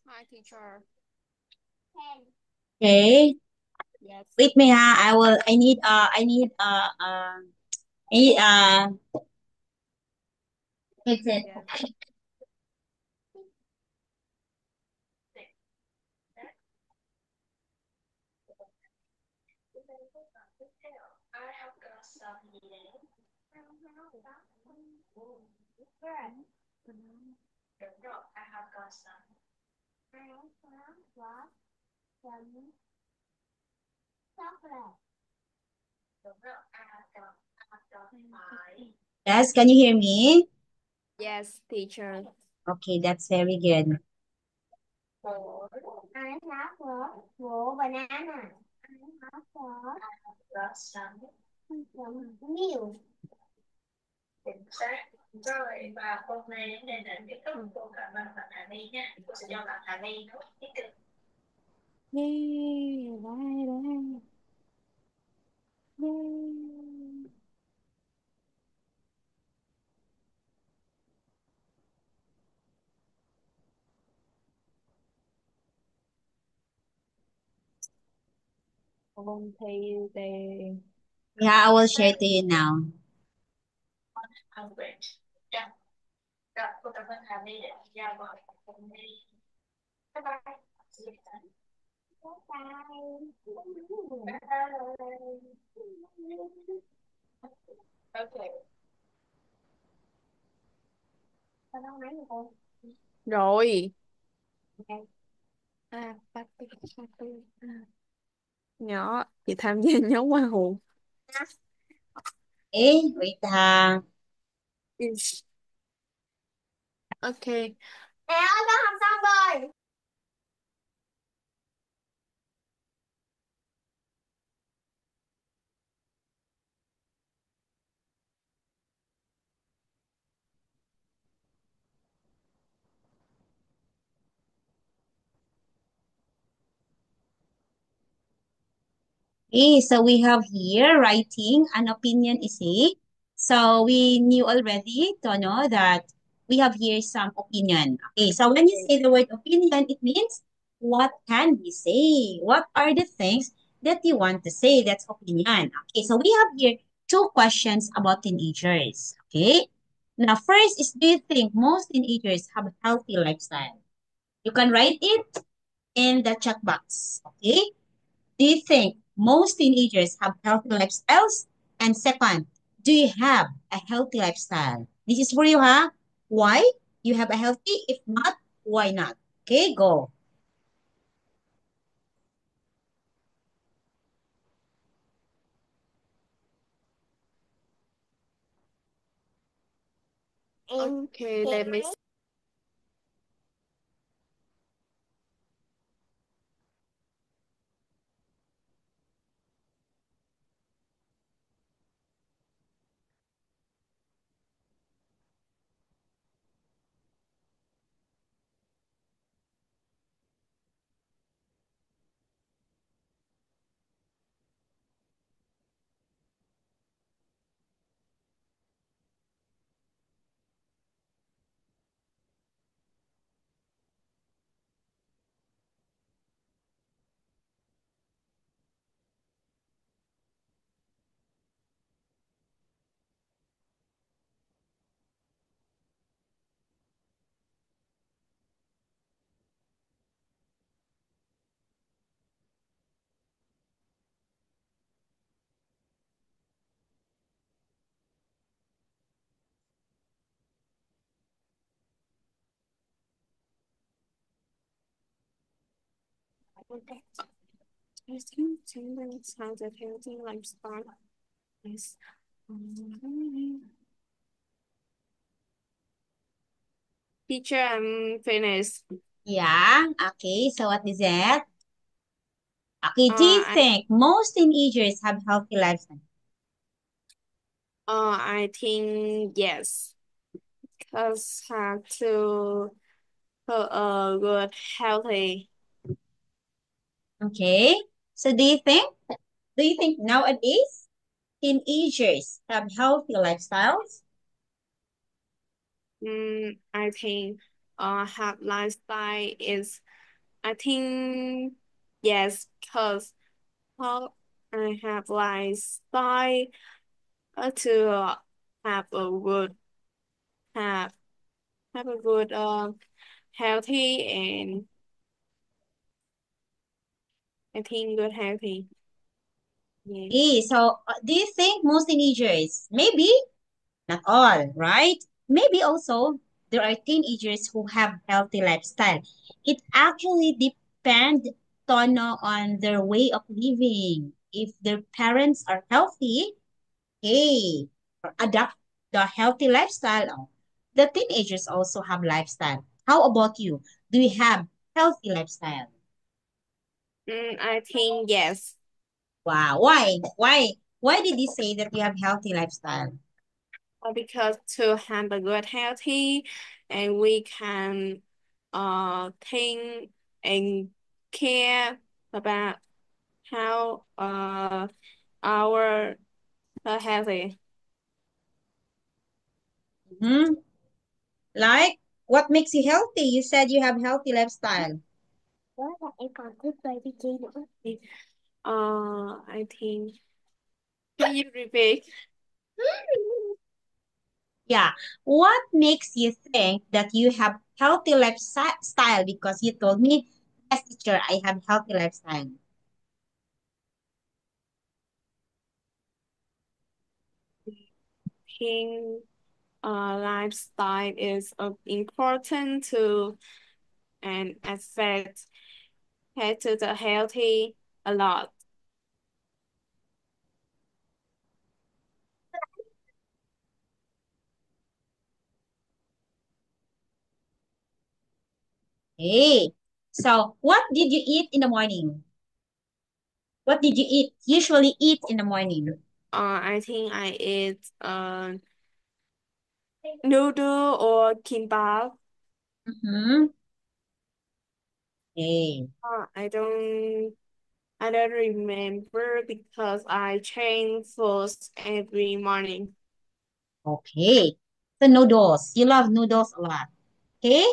Hi, teacher. Okay. Yes. Wait me ha. I need headset. Yes. Yes, can you hear me? Yes, teacher. Okay, that's very good. Banana. Milk. Chính xác. Rồi và hôm nay đến đây là kết thúc của cảm ơn bạn Hà My nha. Cô sẽ cho bạn Hà My nốt tiết cực. Yay! Right, right. Yay! Ôn thi đề. Yeah, I will share to you now. Great. Yeah. Rồi, cô cảm ơn Hà My đã giao gọi hôm nay. Bye bye. See you next Bye. time. Bye. Okay. Tao đâu máy rồi cô. Rồi. Party, party. Nhỏ, chị tham gia nhóm hoa hồn. Okay, wait ha. Yes. Ok. Mẹ ơi, con học xong rồi. Okay, so we have here writing an opinion essay. So we knew already to know that we have here some opinion. Okay, so when you say the word opinion, it means what can we say? What are the things that you want to say? That's opinion. Okay, so we have here two questions about teenagers. Okay, now first is, do you think most teenagers have a healthy lifestyle? You can write it in the chat box. Okay. Do you think most teenagers have healthy lifestyles? And second, do you have a healthy lifestyle? This is for you, huh? Why you have a healthy? If not, why not? Okay, go. Okay, let me. I think that sounds a healthy lifestyle is teacher, I'm finished. Yeah, okay, so what is it? Okay, do you I think most teenagers have healthy lifestyle? I think yes, because have to good healthy. Okay, so do you think nowadays teenagers have healthy lifestyles? I think have lifestyle is I think yes, because how I have lifestyle to have a good have have a good healthy and I think good healthy. Yeah. So do you think most teenagers, maybe not all, right? Maybe also there are teenagers who have healthy lifestyle. It actually depends on their way of living. If their parents are healthy, hey, or adapt the healthy lifestyle. The teenagers also have lifestyle. How about you? Do you have healthy lifestyle? I think yes. Wow. Why? Why did you say that you have healthy lifestyle? Because to have a good healthy and we can think and care about how our healthy. Hmm. Like, what makes you healthy? You said you have healthy lifestyle. Em còn thích baby G nữa. I think can you repeat? Yeah. What makes you think that you have healthy lifestyle? Because you told me, yes, teacher, I have healthy lifestyle. Think lifestyle is important to and affect head to the healthy a lot. Hey. So, what did you eat in the morning? What did you usually eat in the morning? I think I eat noodle or kimbap. Mm-hmm. Hey. I don't remember because I change foods every morning. Okay. So, noodles. You love noodles a lot. Okay.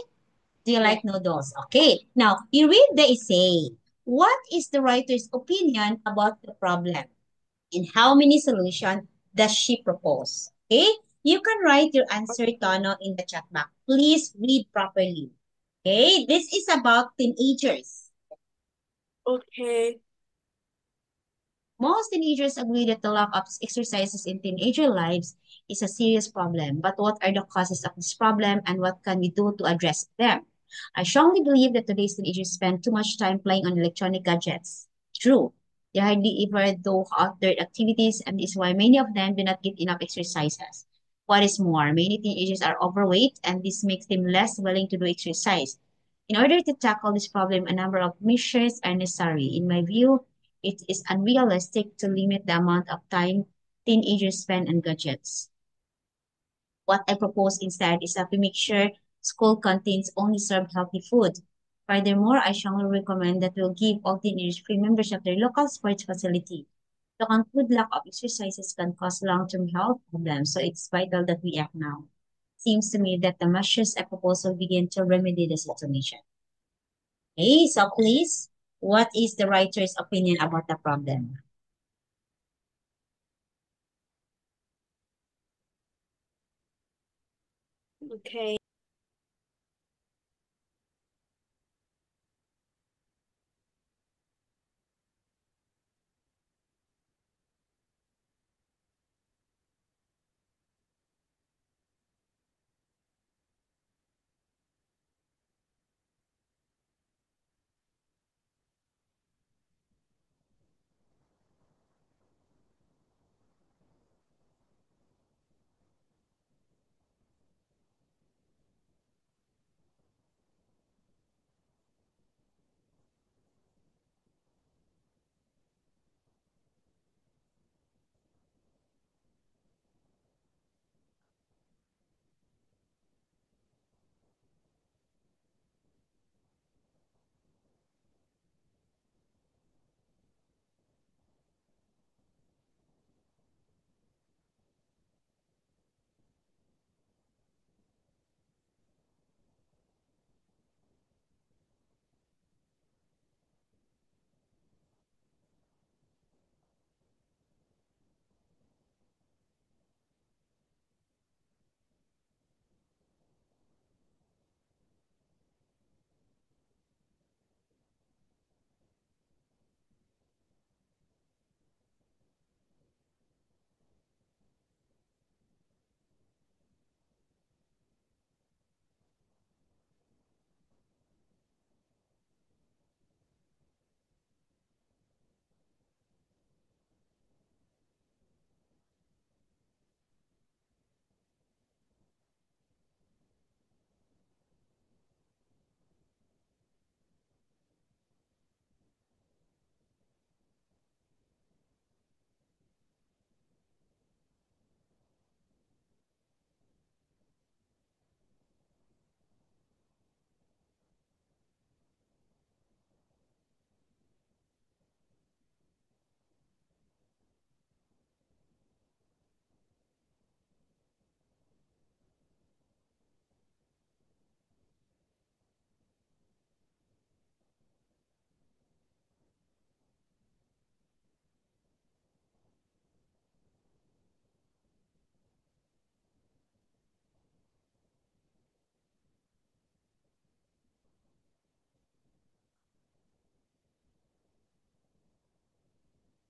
Do you Yeah. like noodles? Okay. Now, you read the essay. What is the writer's opinion about the problem? And how many solutions does she propose? Okay. You can write your answer, Tono, in the chat box. Please read properly. Okay. This is about teenagers. Okay. Most teenagers agree that the lack of exercises in teenager lives is a serious problem. But what are the causes of this problem and what can we do to address them? I strongly believe that today's teenagers spend too much time playing on electronic gadgets. True. They hardly ever do outdoor activities, and this is why many of them do not get enough exercises. What is more, many teenagers are overweight, and this makes them less willing to do exercise. In order to tackle this problem, a number of measures are necessary. In my view, it is unrealistic to limit the amount of time teenagers spend on gadgets. What I propose instead is that we make sure school canteens only serve healthy food. Furthermore, I strongly recommend that we'll give all teenagers free membership of their local sports facility. To conclude, lack of exercises can cause long-term health problems, so it's vital that we act now. Seems to me that the measures I propose will begin to remedy the situation. Okay, so please, what is the writer's opinion about the problem? Okay.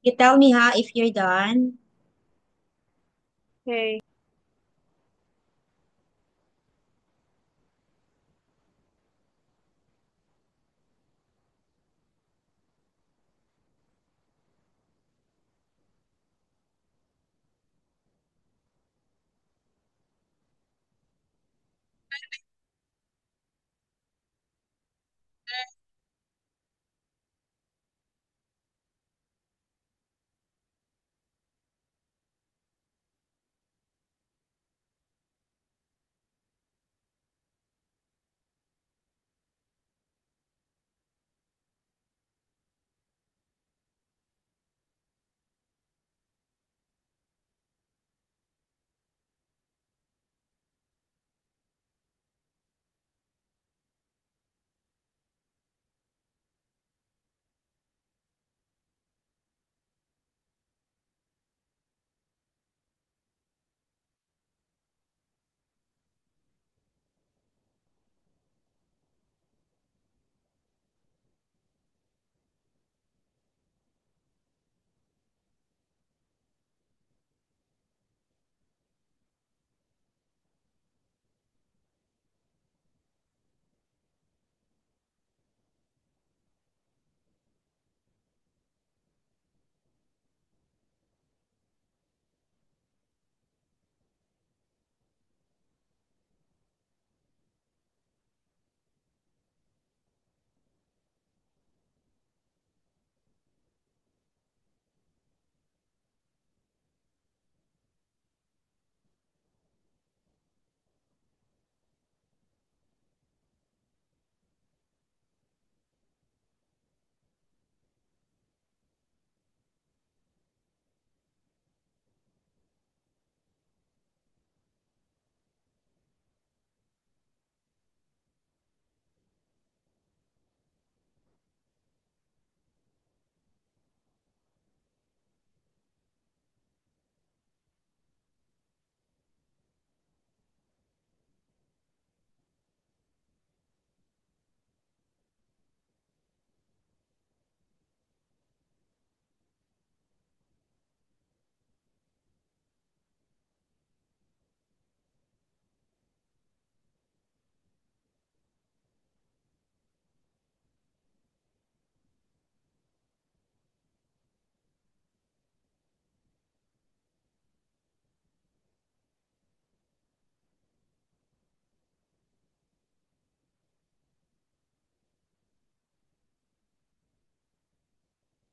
You tell me ha if you're done. Okay.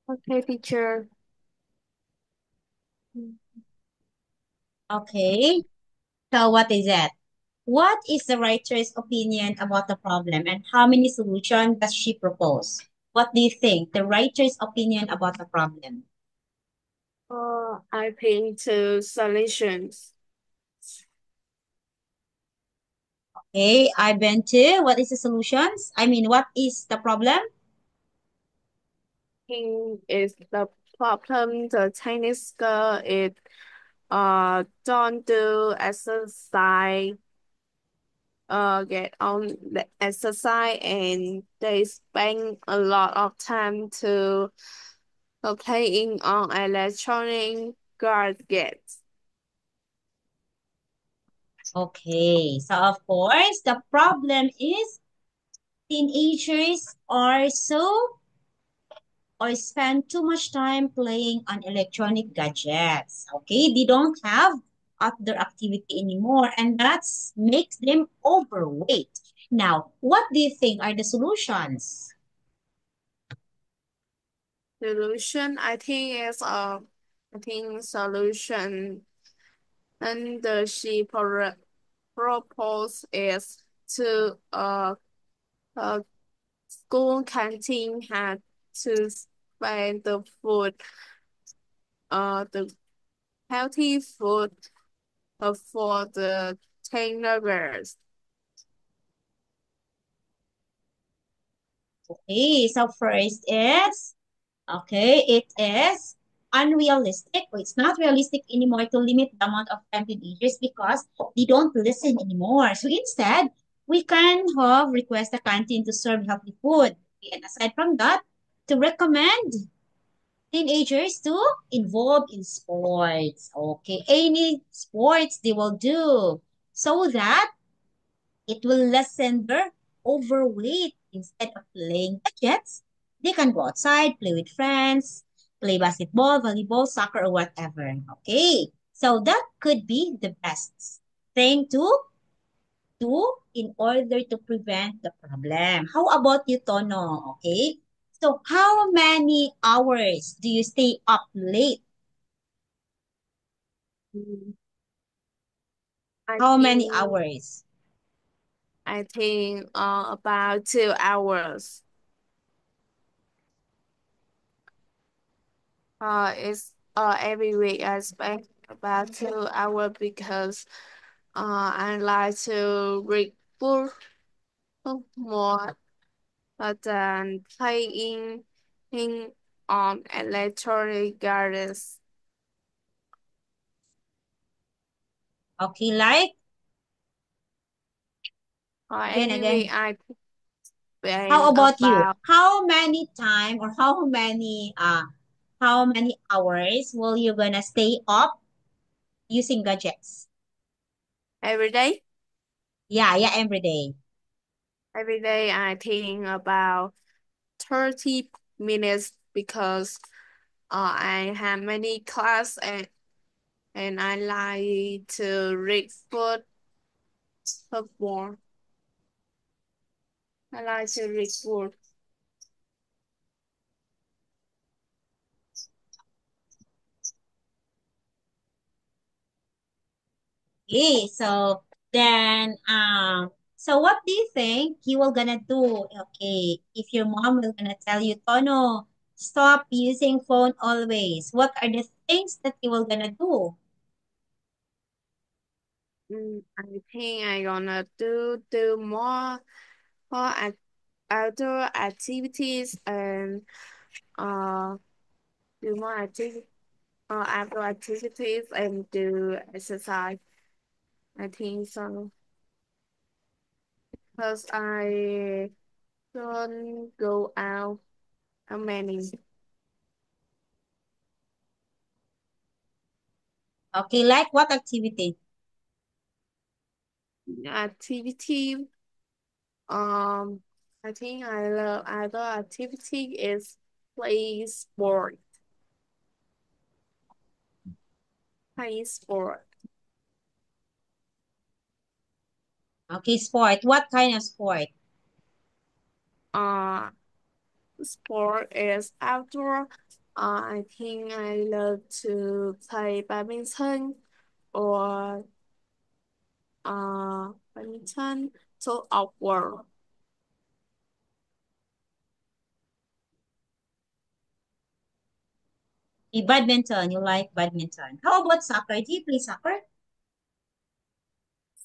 Okay, teacher. Okay. So what is it? What is the writer's opinion about the problem and how many solutions does she propose? What do you think? The writer's opinion about the problem. I think two solutions. Okay, I've been to. What is the solutions? I mean, what is the problem? Think is the problem. The Chinese girl is don't do exercise, get on the exercise, and they spend a lot of time to playing on electronic gadgets. Okay, so of course, the problem is teenagers are so or spend too much time playing on electronic gadgets. Okay, they don't have outdoor activity anymore, and that makes them overweight. Now, what do you think are the solutions? Solution, I think is I think solution, and she propose is to school canteen had to spend the food, the healthy food, for the teenagers. Okay, so first is okay, it is unrealistic. Well, it's not realistic anymore to limit the amount of time teenagers because they don't listen anymore. So instead, we can have request the canteen to serve healthy food. And aside from that, to recommend teenagers to involve in sports. Okay, any sports they will do so that it will lessen their overweight. Instead of playing gadgets, they can go outside, play with friends, play basketball, volleyball, soccer, or whatever. Okay, so that could be the best thing to do in order to prevent the problem. How about you, Tono? Okay, so how many hours do you stay up late? Mm, I How many think hours? about 2 hours. It's every week I spend about 2 hours because I like to read book more than playing in electronic gadgets. Okay, like Every week again. I How spend about you? about How many time or how many hours will you gonna stay up using gadgets? every day. Yeah, yeah, every day. Every day I think about 30 minutes because I have many class and I like to read book more. I like to read book. Okay, so then so what do you think you will gonna do? Okay, if your mom will gonna tell you, Tono, stop using phone always. What are the things that you will gonna do? I think I gonna do more outdoor activities and uh do more outdoor activities and do exercise. I think so because I don't go out many Okay, like what activity? activity. Um, I think I love outdoor activity is play sport. Play sport. Okay, sport. What kind of sport? Uh, Sport is outdoor. I think I love to play badminton or badminton. So outdoor. Badminton. You like badminton. How about soccer? Do you play soccer?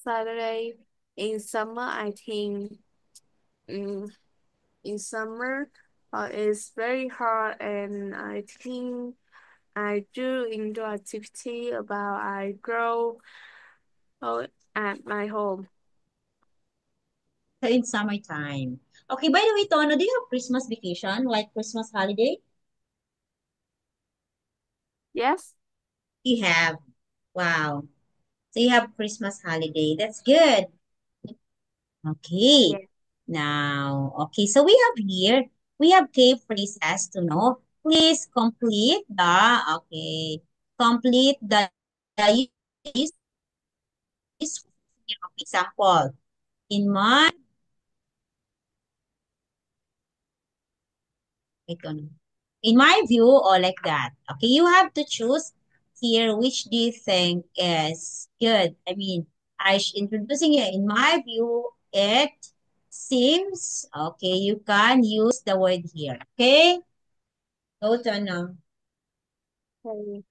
Saturday in summer, I think. mm, in summer, it's very hot, and I think I do indoor activity about I grow at my home. So in summertime. Okay, by the way, Tono, do you have Christmas vacation, like Christmas holiday? Yes? You have. Wow. So you have Christmas holiday. That's good. Okay. Yes. Now, okay, so we have key phrases to know. Please complete the use of example. In my, wait, ano. In my view, or like that. Okay, you have to choose here which do you think is good. I mean, introducing it. In my view, it seems okay. You can use the word here. Okay, go to ano. Okay.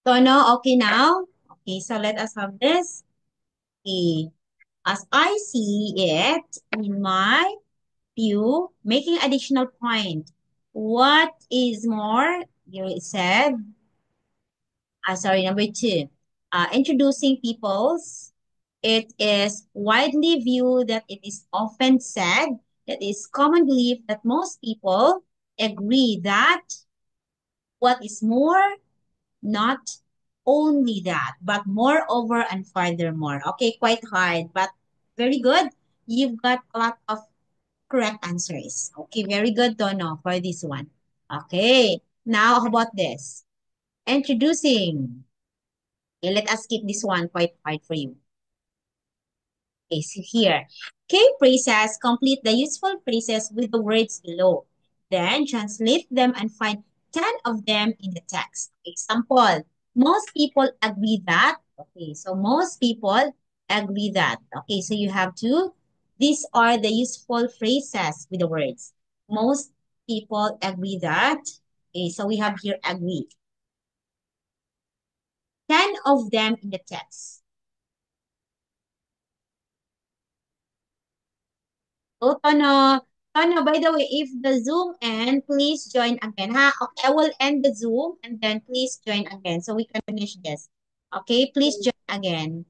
Tono, okay now? Okay, so let us have this. Okay. As I see it in my view, making additional point. What is more? You said, sorry, number two. Introducing peoples. It is widely viewed that it is often said that it is common belief that most people agree that what is more, not only that, but moreover and furthermore. Okay, quite hard, but very good. You've got a lot of correct answers. Okay, very good, Tono, for this one. Okay, now how about this? Introducing. Okay, let us keep this one quite hard for you. Okay, so here, key phrases complete the useful phrases with the words below. Then translate them and find 10 of them in the text. Example, most people agree that. Okay, so most people agree that. Okay, so you have to, these are the useful phrases with the words. Most people agree that. Okay, so we have here agree. 10 of them in the text. Oh, Tono. Tono, by the way, if the Zoom end, please join again, ha? Okay, I will end the Zoom and then please join again so we can finish this. Okay, please join again.